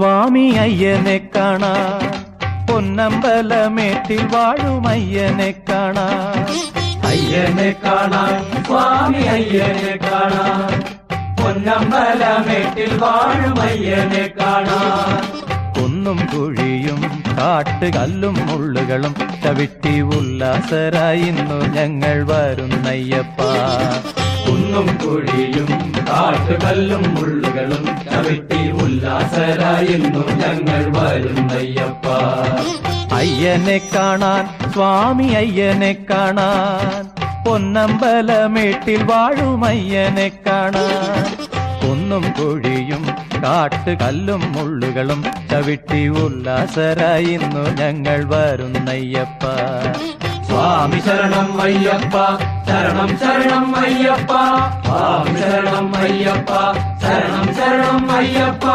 സ്വാമി അയ്യനെ കാണാൻ പൊന്നമ്പലമേട്ടിൽ വാഴും അയ്യനെ കാണാൻ, അയ്യനെ കാണാൻ സ്വാമി അയ്യനെ കാണാൻ, പൊന്നമ്പലമേട്ടിൽ വാഴും അയ്യനെ കാണാൻ. കുന്നും കുഴിയും കാട്ടുകല്ലും മുള്ളുകളും ചവിട്ടി ഉല്ലാസരായി ഇന്നു ഞങ്ങൾ വരുന്നയ്യപ്പ. കുന്നും കുഴിയും കാട്ടുകല്ലും മുള്ളുകളും ചവിട്ടി ഉല്ലാസരായിരുന്നു ഞങ്ങൾ വരുന്നയ്യപ്പ. അയ്യനെ കാണാൻ സ്വാമി അയ്യനെ കാണാൻ, പൊന്നമ്പലമേട്ടിൽ വാഴും അയ്യനെ കാണാൻ. കുന്നും കുഴിയും കാട്ടുകല്ലും മുള്ളുകളും ചവിട്ടി ഉല്ലാസരായി ഇന്നു ഞങ്ങൾ വരുന്നയ്യപ്പ. സ്വാമി ശരണം അയ്യപ്പ, ശരണം ശരണം അയ്യപ്പ, സ്വാമി ശരണം അയ്യപ്പ, ശരണം ശരണം അയ്യപ്പ.